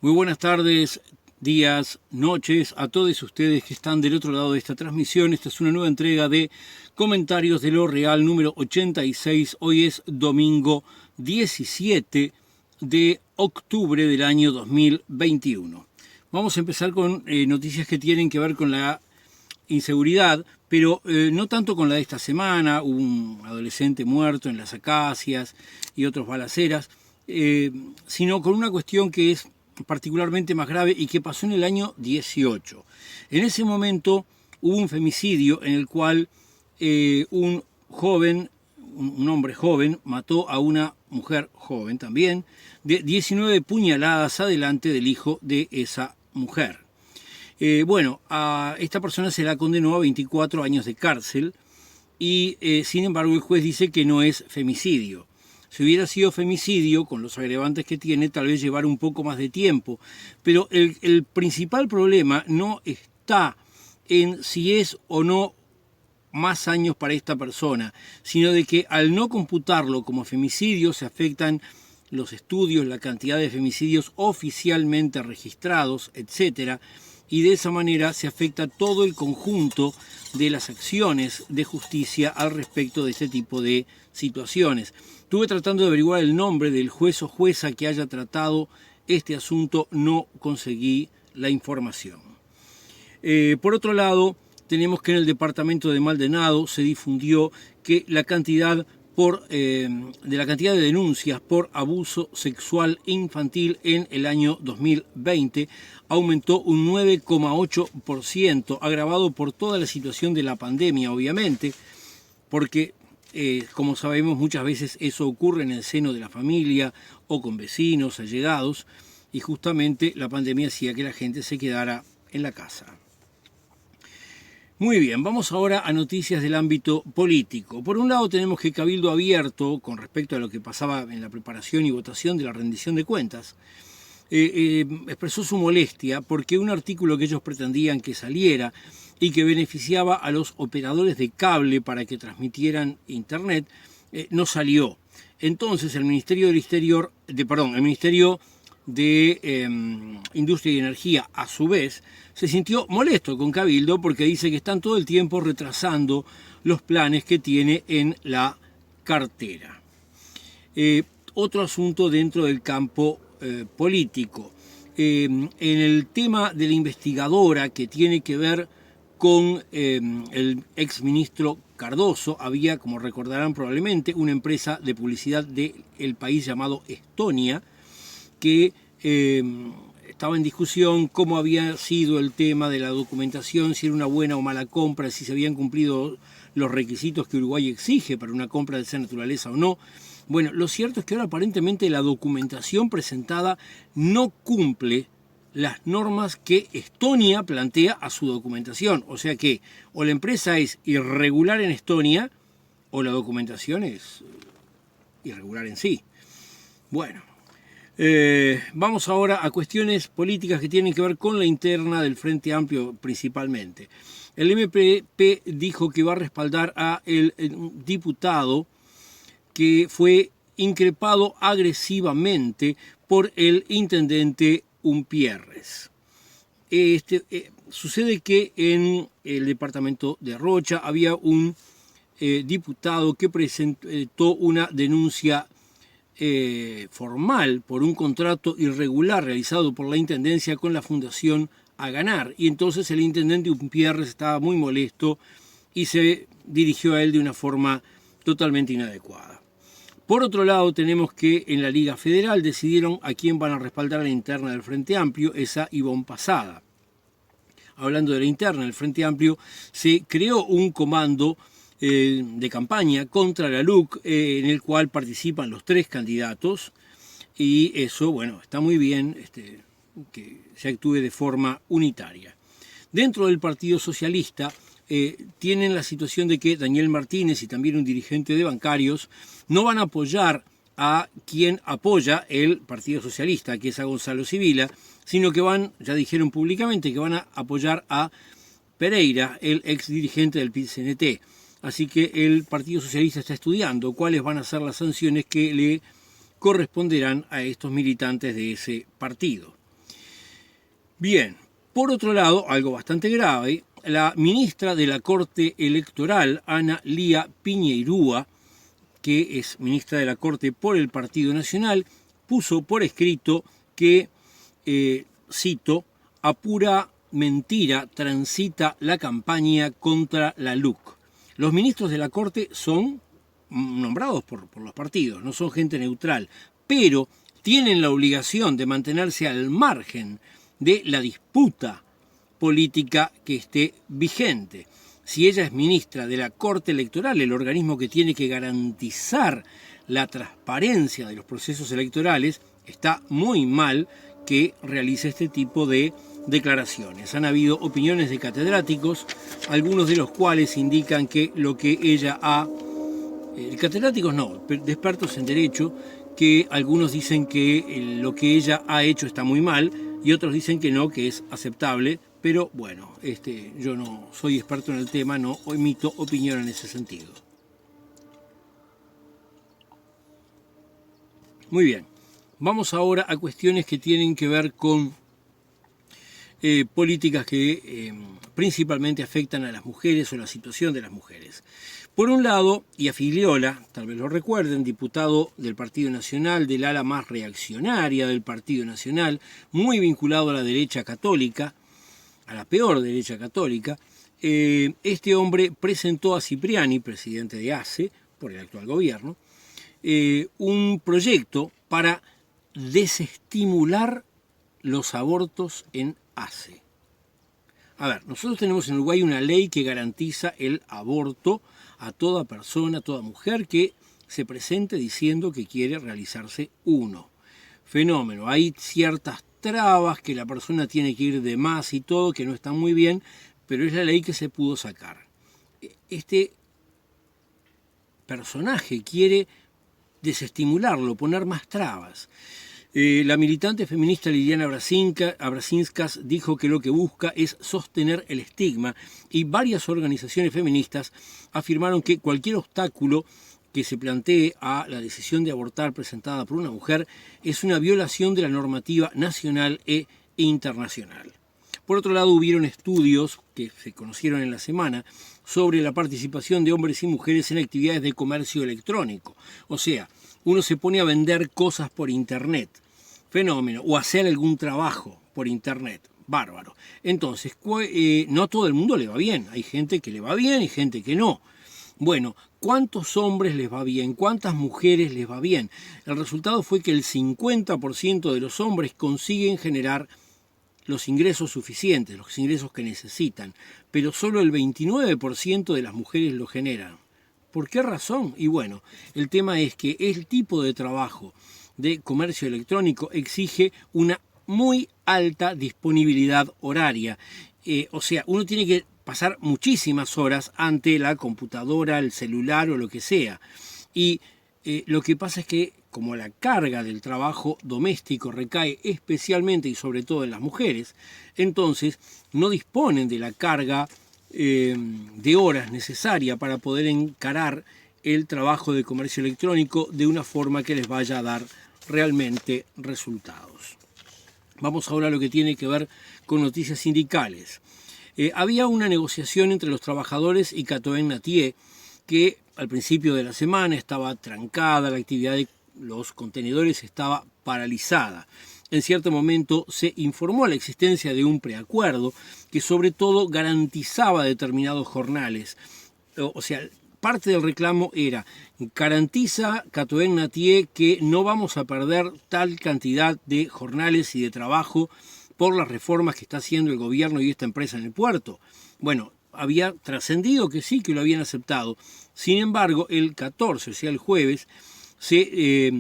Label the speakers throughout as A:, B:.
A: Muy buenas tardes, días, noches a todos ustedes que están del otro lado de esta transmisión. Esta es una nueva entrega de Comentarios de lo Real número 86. Hoy es domingo 17 de octubre del año 2021. Vamos a empezar con noticias que tienen que ver con la inseguridad, pero no tanto con la de esta semana. Hubo un adolescente muerto en las Acacias y otros balaceras, sino con una cuestión que es particularmente más grave y que pasó en el año 18. En ese momento hubo un femicidio en el cual un hombre joven, mató a una mujer joven también, de 19 puñaladas adelante del hijo de esa mujer. A esta persona se la condenó a 24 años de cárcel y sin embargo el juez dice que no es femicidio. Si hubiera sido femicidio, con los agravantes que tiene, tal vez llevar un poco más de tiempo. Pero el principal problema no está en si es o no más años para esta persona, sino de que al no computarlo como femicidio se afectan los estudios, la cantidad de femicidios oficialmente registrados, etcétera, y de esa manera se afecta todo el conjunto de las acciones de justicia al respecto de este tipo de situaciones. Estuve tratando de averiguar el nombre del juez o jueza que haya tratado este asunto, no conseguí la información. Por otro lado, tenemos que en el departamento de Maldonado se difundió que la cantidad de denuncias por abuso sexual infantil en el año 2020 aumentó un 9,8%, agravado por toda la situación de la pandemia, obviamente, porque como sabemos, muchas veces eso ocurre en el seno de la familia o con vecinos, allegados, y justamente la pandemia hacía que la gente se quedara en la casa. Muy bien, vamos ahora a noticias del ámbito político. Por un lado tenemos que Cabildo Abierto, con respecto a lo que pasaba en la preparación y votación de la rendición de cuentas, expresó su molestia porque un artículo que ellos pretendían que saliera y que beneficiaba a los operadores de cable para que transmitieran internet, no salió. Entonces el Ministerio de Industria y Energía, a su vez, se sintió molesto con Cabildo porque dice que están todo el tiempo retrasando los planes que tiene en la cartera. Otro asunto dentro del campo político. En el tema de la investigadora que tiene que ver con el exministro Cardoso, había, como recordarán probablemente, una empresa de publicidad del país llamado Estonia, que estaba en discusión cómo había sido el tema de la documentación, si era una buena o mala compra, si se habían cumplido los requisitos que Uruguay exige para una compra de esa naturaleza o no. Bueno, lo cierto es que ahora aparentemente la documentación presentada no cumple las normas que Estonia plantea a su documentación. O sea que o la empresa es irregular en Estonia o la documentación es irregular en sí. Bueno, vamos ahora a cuestiones políticas que tienen que ver con la interna del Frente Amplio principalmente. El MPP dijo que va a respaldar a el diputado que fue increpado agresivamente por el intendente Umpierres. Sucede que en el departamento de Rocha había un diputado que presentó una denuncia formal por un contrato irregular realizado por la Intendencia con la Fundación A Ganar. Y entonces el intendente Umpierres estaba muy molesto y se dirigió a él de una forma totalmente inadecuada. Por otro lado, tenemos que en la Liga Federal decidieron a quién van a respaldar a la interna del Frente Amplio, esa Ivonne Pasada. Hablando de la interna del Frente Amplio, se creó un comando de campaña contra la LUC, en el cual participan los 3 candidatos, y eso, bueno, está muy bien que se actúe de forma unitaria. Dentro del Partido Socialista tienen la situación de que Daniel Martínez y también un dirigente de bancarios no van a apoyar a quien apoya el Partido Socialista, que es a Gonzalo Sibila, sino que ya dijeron públicamente que van a apoyar a Pereira, el ex dirigente del PIT-CNT. Así que el Partido Socialista está estudiando cuáles van a ser las sanciones que le corresponderán a estos militantes de ese partido. Bien, por otro lado, algo bastante grave, la ministra de la Corte Electoral, Ana Lía Piñeirúa, que es ministra de la Corte por el Partido Nacional, puso por escrito que, cito, a pura mentira transita la campaña contra la LUC. Los ministros de la Corte son nombrados por los partidos, no son gente neutral, pero tienen la obligación de mantenerse al margen de la disputa política que esté vigente. Si ella es ministra de la Corte Electoral, el organismo que tiene que garantizar la transparencia de los procesos electorales, está muy mal que realice este tipo de declaraciones. Han habido opiniones de catedráticos, algunos de los cuales indican que lo que ella ha... catedráticos no, de expertos en derecho, que algunos dicen que lo que ella ha hecho está muy mal y otros dicen que no, que es aceptable. Pero bueno, yo no soy experto en el tema, no emito opinión en ese sentido. Muy bien, vamos ahora a cuestiones que tienen que ver con políticas que principalmente afectan a las mujeres o la situación de las mujeres. Por un lado, Ia Figliola, tal vez lo recuerden, diputado del Partido Nacional, del ala más reaccionaria del Partido Nacional, muy vinculado a la derecha católica, a la peor derecha católica, este hombre presentó a Cipriani, presidente de ACE, por el actual gobierno, un proyecto para desestimular los abortos en ACE. A ver, nosotros tenemos en Uruguay una ley que garantiza el aborto a toda persona, a toda mujer que se presente diciendo que quiere realizarse uno. Fenómeno, hay ciertas trabas que la persona tiene que ir de más y todo, que no están muy bien, pero es la ley que se pudo sacar. Este personaje quiere desestimularlo, poner más trabas. La militante feminista Liliana Abracinskas dijo que lo que busca es sostener el estigma y varias organizaciones feministas afirmaron que cualquier obstáculo que se plantee a la decisión de abortar presentada por una mujer es una violación de la normativa nacional e internacional. Por otro lado, hubieron estudios que se conocieron en la semana sobre la participación de hombres y mujeres en actividades de comercio electrónico. O sea, uno se pone a vender cosas por internet, fenómeno, o hacer algún trabajo por internet, bárbaro. Entonces, no a todo el mundo le va bien, hay gente que le va bien y gente que no. Bueno, ¿cuántos hombres les va bien? ¿Cuántas mujeres les va bien? El resultado fue que el 50% de los hombres consiguen generar los ingresos suficientes, los ingresos que necesitan, pero solo el 29% de las mujeres lo generan. ¿Por qué razón? Y bueno, el tema es que el tipo de trabajo de comercio electrónico exige una muy alta disponibilidad horaria. O sea, uno tiene que pasar muchísimas horas ante la computadora, el celular o lo que sea. Y lo que pasa es que como la carga del trabajo doméstico recae especialmente y sobre todo en las mujeres, entonces no disponen de la carga de horas necesaria para poder encarar el trabajo de comercio electrónico de una forma que les vaya a dar realmente resultados. Vamos ahora a lo que tiene que ver con noticias sindicales. Había una negociación entre los trabajadores y Catoen Nattier que al principio de la semana estaba trancada, la actividad de los contenedores estaba paralizada. En cierto momento se informó la existencia de un preacuerdo que sobre todo garantizaba determinados jornales. O sea, parte del reclamo era, garantiza Catoen Nattier que no vamos a perder tal cantidad de jornales y de trabajo por las reformas que está haciendo el gobierno y esta empresa en el puerto. Bueno, había trascendido que sí, que lo habían aceptado. Sin embargo, el 14, o sea, el jueves, se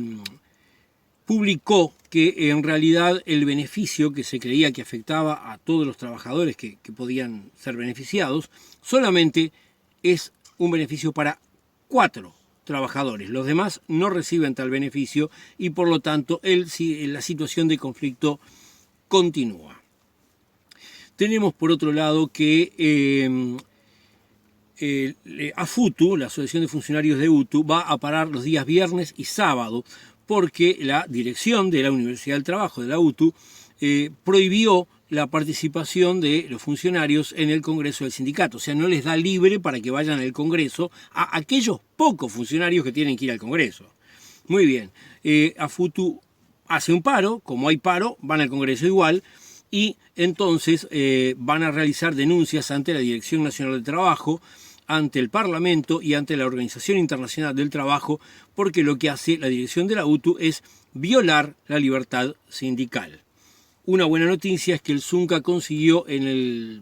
A: publicó que en realidad el beneficio que se creía que afectaba a todos los trabajadores que podían ser beneficiados, solamente es un beneficio para 4 trabajadores. Los demás no reciben tal beneficio y por lo tanto la situación de conflicto continúa. Tenemos por otro lado que AFUTU, la Asociación de Funcionarios de UTU, va a parar los días viernes y sábado porque la dirección de la Universidad del Trabajo de la UTU prohibió la participación de los funcionarios en el Congreso del sindicato. O sea, no les da libre para que vayan al Congreso a aquellos pocos funcionarios que tienen que ir al Congreso. Muy bien, AFUTU hace un paro, como hay paro, van al Congreso igual, y entonces van a realizar denuncias ante la Dirección Nacional del Trabajo, ante el Parlamento y ante la Organización Internacional del Trabajo, porque lo que hace la dirección de la UTU es violar la libertad sindical. Una buena noticia es que el Zunca consiguió, en el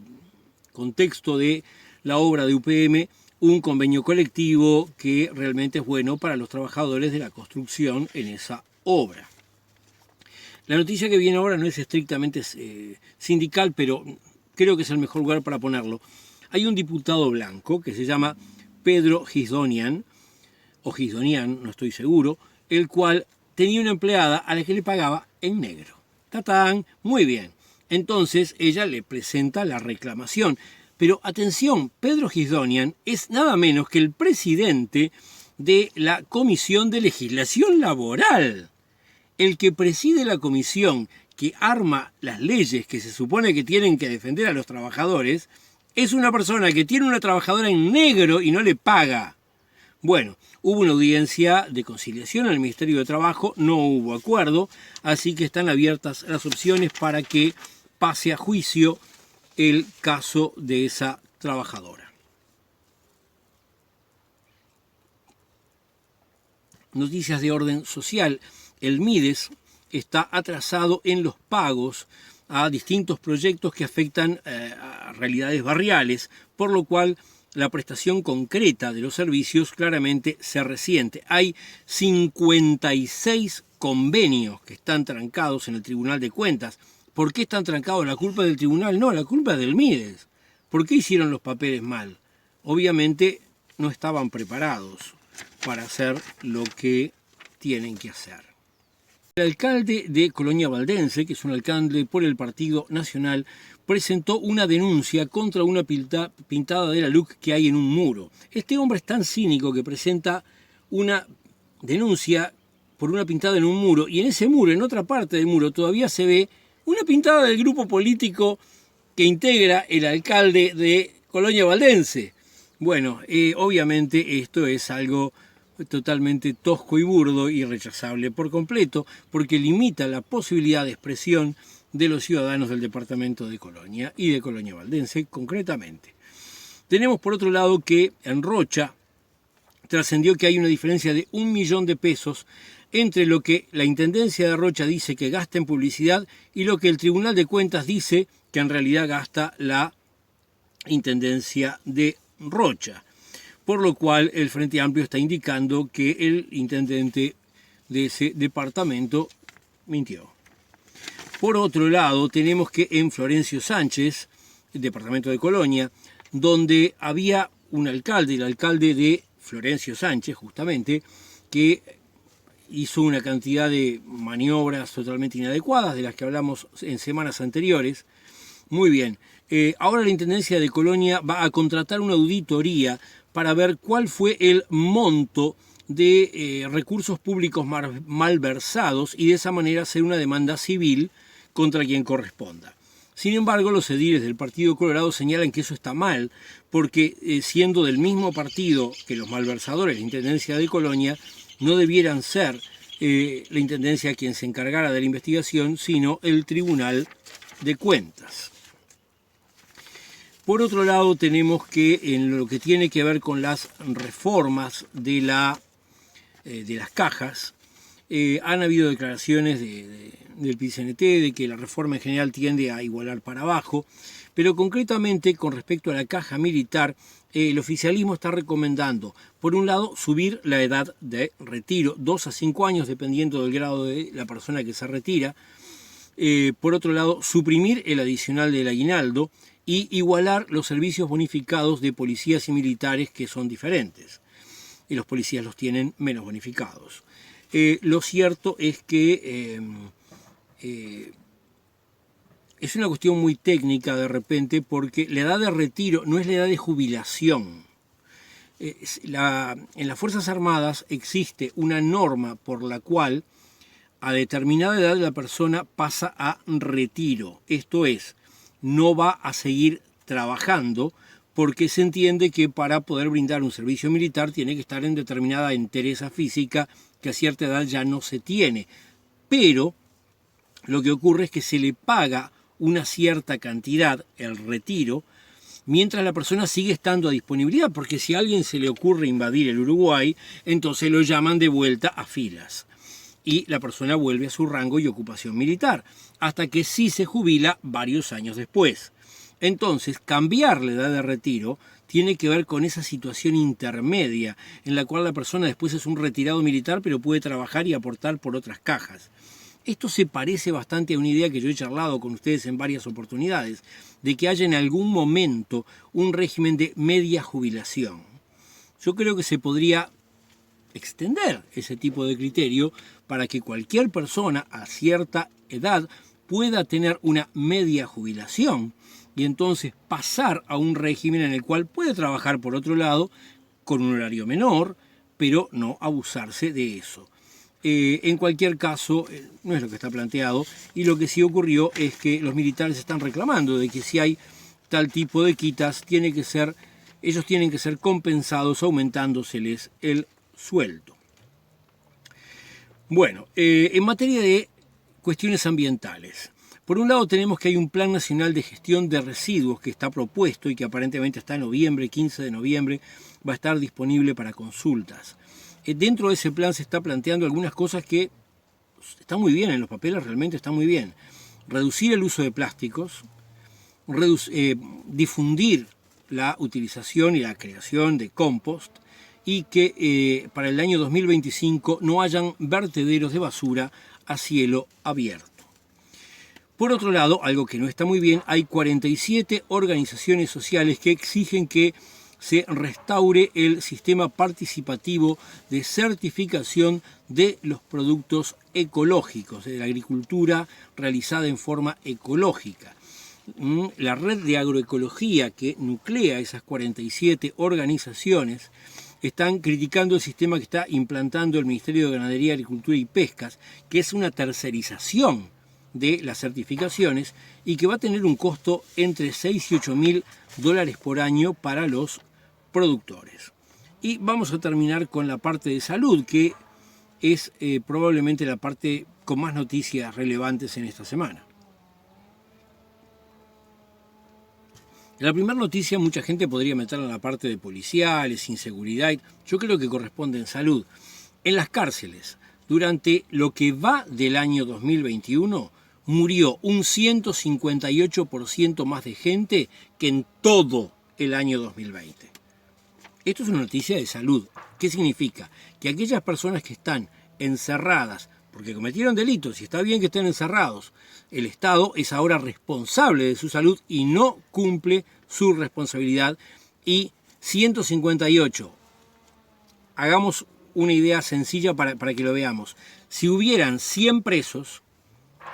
A: contexto de la obra de UPM, un convenio colectivo que realmente es bueno para los trabajadores de la construcción en esa obra. La noticia que viene ahora no es estrictamente sindical, pero creo que es el mejor lugar para ponerlo. Hay un diputado blanco que se llama Pedro Gisdonian, o Gisdonian, no estoy seguro, el cual tenía una empleada a la que le pagaba en negro. ¡Tatán! Muy bien. Entonces ella le presenta la reclamación. Pero atención, Pedro Gisdonian es nada menos que el presidente de la Comisión de Legislación Laboral. El que preside la comisión que arma las leyes que se supone que tienen que defender a los trabajadores es una persona que tiene una trabajadora en negro y no le paga. Bueno, hubo una audiencia de conciliación en el Ministerio de Trabajo, no hubo acuerdo, así que están abiertas las opciones para que pase a juicio el caso de esa trabajadora. Noticias de orden social. El MIDES está atrasado en los pagos a distintos proyectos que afectan a realidades barriales, por lo cual la prestación concreta de los servicios claramente se resiente. Hay 56 convenios que están trancados en el Tribunal de Cuentas. ¿Por qué están trancados? ¿La culpa es del tribunal? No, la culpa es del MIDES. ¿Por qué hicieron los papeles mal? Obviamente no estaban preparados para hacer lo que tienen que hacer. El alcalde de Colonia Valdense, que es un alcalde por el Partido Nacional, presentó una denuncia contra una pintada de la LUC que hay en un muro. Este hombre es tan cínico que presenta una denuncia por una pintada en un muro, y en ese muro, en otra parte del muro, todavía se ve una pintada del grupo político que integra el alcalde de Colonia Valdense. Bueno, obviamente esto es algo totalmente tosco y burdo y rechazable por completo, porque limita la posibilidad de expresión de los ciudadanos del departamento de Colonia y de Colonia Valdense concretamente. Tenemos por otro lado que en Rocha trascendió que hay una diferencia de 1 millón de pesos entre lo que la Intendencia de Rocha dice que gasta en publicidad y lo que el Tribunal de Cuentas dice que en realidad gasta la Intendencia de Rocha. Por lo cual el Frente Amplio está indicando que el intendente de ese departamento mintió. Por otro lado, tenemos que en Florencio Sánchez, el departamento de Colonia, donde había un alcalde, el alcalde de Florencio Sánchez, justamente, que hizo una cantidad de maniobras totalmente inadecuadas, de las que hablamos en semanas anteriores. Muy bien, ahora la Intendencia de Colonia va a contratar una auditoría para ver cuál fue el monto de recursos públicos malversados y de esa manera hacer una demanda civil contra quien corresponda. Sin embargo, los ediles del Partido Colorado señalan que eso está mal, porque siendo del mismo partido que los malversadores, la Intendencia de Colonia, no debieran ser la Intendencia quien se encargara de la investigación, sino el Tribunal de Cuentas. Por otro lado, tenemos que en lo que tiene que ver con las reformas de las cajas, han habido declaraciones del PCNT de que la reforma en general tiende a igualar para abajo, pero concretamente con respecto a la caja militar, el oficialismo está recomendando, por un lado, subir la edad de retiro, 2 a 5 años, dependiendo del grado de la persona que se retira. Por otro lado, suprimir el adicional del aguinaldo y igualar los servicios bonificados de policías y militares, que son diferentes. Y los policías los tienen menos bonificados. Lo cierto es que es una cuestión muy técnica de repente, porque la edad de retiro no es la edad de jubilación. En las Fuerzas Armadas existe una norma por la cual a determinada edad la persona pasa a retiro. Esto es, no va a seguir trabajando porque se entiende que para poder brindar un servicio militar tiene que estar en determinada entereza física que a cierta edad ya no se tiene. Pero lo que ocurre es que se le paga una cierta cantidad, el retiro, mientras la persona sigue estando a disponibilidad, porque si a alguien se le ocurre invadir el Uruguay, entonces lo llaman de vuelta a filas y la persona vuelve a su rango y ocupación militar, hasta que sí se jubila varios años después. Entonces, cambiar la edad de retiro tiene que ver con esa situación intermedia, en la cual la persona después es un retirado militar, pero puede trabajar y aportar por otras cajas. Esto se parece bastante a una idea que yo he charlado con ustedes en varias oportunidades, de que haya en algún momento un régimen de media jubilación. Yo creo que se podría extender ese tipo de criterio para que cualquier persona a cierta edad pueda tener una media jubilación y entonces pasar a un régimen en el cual puede trabajar por otro lado con un horario menor, pero no abusarse de eso. En cualquier caso, no es lo que está planteado, y lo que sí ocurrió es que los militares están reclamando de que si hay tal tipo de quitas, ellos tienen que ser compensados aumentándoseles el sueldo. Bueno, en materia de cuestiones ambientales, por un lado tenemos que hay un Plan Nacional de Gestión de Residuos que está propuesto y que aparentemente está en noviembre, 15 de noviembre, va a estar disponible para consultas. Dentro de ese plan se está planteando algunas cosas que están muy bien, en los papeles realmente están muy bien. Reducir el uso de plásticos, difundir la utilización y la creación de compost y que para el año 2025 no hayan vertederos de basura a cielo abierto. Por otro lado, algo que no está muy bien, hay 47 organizaciones sociales que exigen que se restaure el sistema participativo de certificación de los productos ecológicos, de la agricultura realizada en forma ecológica. La red de agroecología que nuclea esas 47 organizaciones están criticando el sistema que está implantando el Ministerio de Ganadería, Agricultura y Pescas, que es una tercerización de las certificaciones y que va a tener un costo entre 6 y 8 mil dólares por año para los productores. Y vamos a terminar con la parte de salud, que es probablemente la parte con más noticias relevantes en esta semana. La primera noticia mucha gente podría meterla en la parte de policiales, inseguridad. Yo creo que corresponde en salud. En las cárceles, durante lo que va del año 2021, murió un 158% más de gente que en todo el año 2020. Esto es una noticia de salud. ¿Qué significa? Que aquellas personas que están encerradas porque cometieron delitos y está bien que estén encerrados, el Estado es ahora responsable de su salud y no cumple su responsabilidad. Y 158, hagamos una idea sencilla para que lo veamos. Si hubieran 100 presos,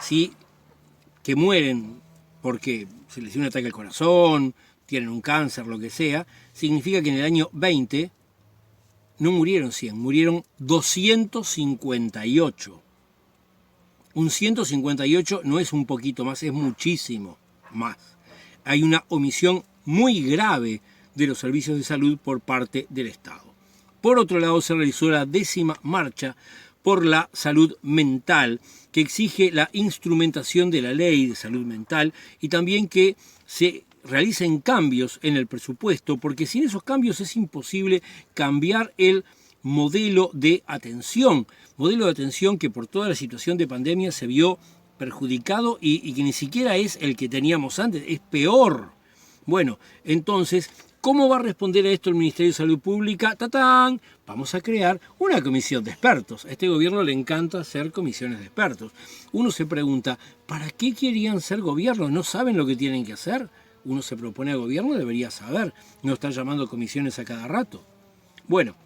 A: ¿sí?, que mueren porque se les dio un ataque al corazón, tienen un cáncer, lo que sea, significa que en el año 20 no murieron 100, murieron 258. Un 158 no es un poquito más, es muchísimo más. Hay una omisión muy grave de los servicios de salud por parte del Estado. Por otro lado, se realizó la 10ª marcha por la salud mental, que exige la instrumentación de la ley de salud mental y también que se realicen cambios en el presupuesto, porque sin esos cambios es imposible cambiar el modelo de atención que por toda la situación de pandemia se vio perjudicado y que ni siquiera es el que teníamos antes, es peor. Bueno, entonces, ¿cómo va a responder a esto el Ministerio de Salud Pública? ¡Tatán! Vamos a crear una comisión de expertos. A este gobierno le encanta hacer comisiones de expertos. Uno se pregunta, ¿para qué querían ser gobierno? ¿No saben lo que tienen que hacer? Uno se propone a gobierno, debería saber. No está llamando comisiones a cada rato. Bueno,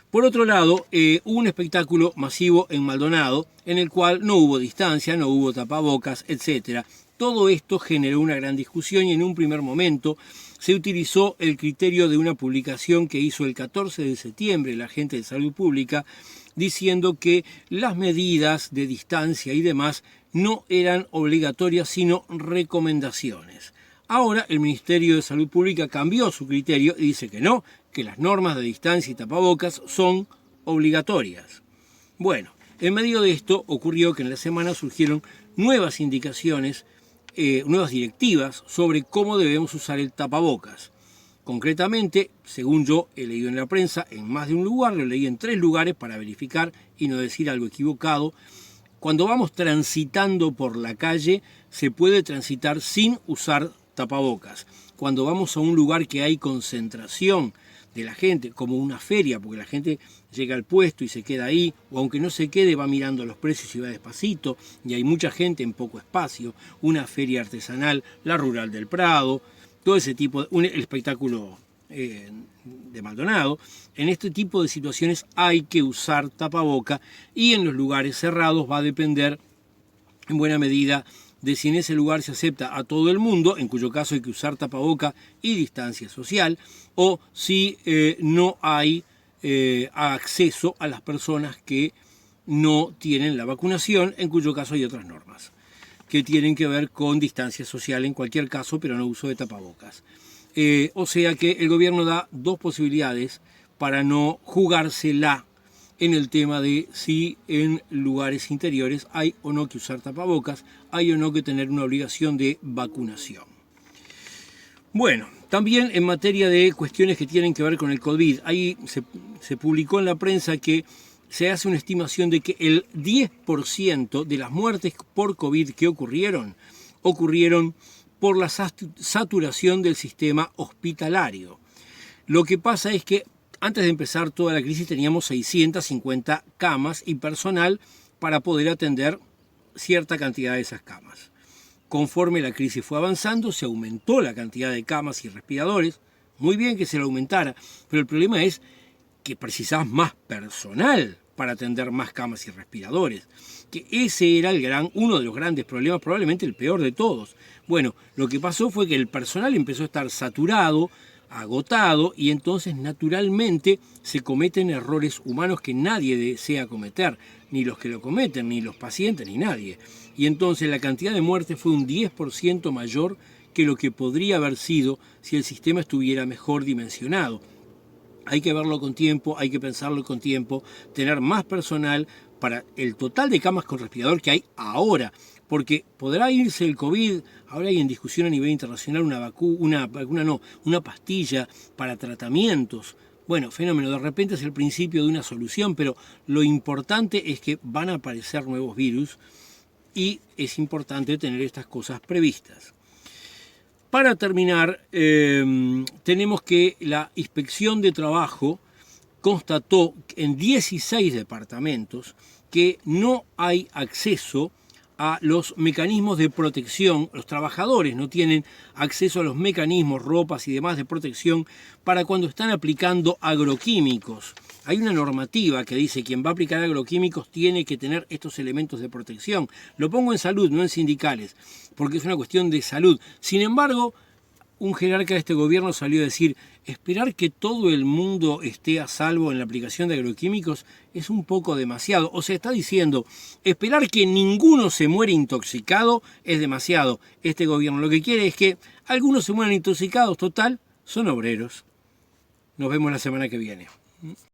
A: por otro lado, hubo un espectáculo masivo en Maldonado, en el cual no hubo distancia, no hubo tapabocas, etc. Todo esto generó una gran discusión y en un primer momento se utilizó el criterio de una publicación que hizo el 14 de septiembre la gente de Salud Pública, diciendo que las medidas de distancia y demás no eran obligatorias, sino recomendaciones. Ahora el Ministerio de Salud Pública cambió su criterio y dice que no, que las normas de distancia y tapabocas son obligatorias. Bueno, en medio de esto ocurrió que en la semana surgieron nuevas indicaciones, nuevas directivas sobre cómo debemos usar el tapabocas. Concretamente, según yo he leído en la prensa, en más de un lugar, lo leí en 3 lugares para verificar y no decir algo equivocado. Cuando vamos transitando por la calle, se puede transitar sin usar tapabocas. Cuando vamos a un lugar que hay concentración de la gente, como una feria, porque la gente llega al puesto y se queda ahí, o aunque no se quede, va mirando los precios y va despacito, y hay mucha gente en poco espacio, una feria artesanal, la Rural del Prado, todo ese tipo, el espectáculo de Maldonado. En este tipo de situaciones hay que usar tapaboca, y en los lugares cerrados va a depender en buena medida de si en ese lugar se acepta a todo el mundo, en cuyo caso hay que usar tapaboca y distancia social, o si no hay acceso a las personas que no tienen la vacunación, en cuyo caso hay otras normas que tienen que ver con distancia social en cualquier caso, pero no uso de tapabocas. O sea que el gobierno da 2 posibilidades para no jugársela en el tema de si en lugares interiores hay o no que usar tapabocas, hay o no que tener una obligación de vacunación. Bueno, también en materia de cuestiones que tienen que ver con el COVID, ahí se publicó en la prensa que se hace una estimación de que el 10% de las muertes por COVID que ocurrieron por la saturación del sistema hospitalario. Lo que pasa es que antes de empezar toda la crisis teníamos 650 camas y personal para poder atender cierta cantidad de esas camas. Conforme la crisis fue avanzando, se aumentó la cantidad de camas y respiradores. Muy bien que se lo aumentara, pero el problema es que precisás más personal para atender más camas y respiradores. Que ese era uno de los grandes problemas, probablemente el peor de todos. Bueno, lo que pasó fue que el personal empezó a estar saturado, agotado, y entonces naturalmente se cometen errores humanos que nadie desea cometer, ni los que lo cometen, ni los pacientes, ni nadie. Y entonces la cantidad de muertes fue un 10% mayor que lo que podría haber sido si el sistema estuviera mejor dimensionado. Hay que verlo con tiempo, hay que pensarlo con tiempo, tener más personal para el total de camas con respirador que hay ahora, porque podrá irse el COVID, ahora hay en discusión a nivel internacional una pastilla para tratamientos. Bueno, fenómeno, de repente es el principio de una solución, pero lo importante es que van a aparecer nuevos virus y es importante tener estas cosas previstas. Para terminar, tenemos que la Inspección de Trabajo constató en 16 departamentos que no hay acceso a los mecanismos de protección. Los trabajadores no tienen acceso a los mecanismos, ropas y demás de protección para cuando están aplicando agroquímicos. Hay una normativa que dice que quien va a aplicar agroquímicos tiene que tener estos elementos de protección. Lo pongo en salud, no en sindicales, porque es una cuestión de salud. Sin embargo, un jerarca de este gobierno salió a decir: esperar que todo el mundo esté a salvo en la aplicación de agroquímicos es un poco demasiado. O sea, está diciendo, esperar que ninguno se muera intoxicado es demasiado. Este gobierno lo que quiere es que algunos se mueran intoxicados, total, son obreros. Nos vemos la semana que viene.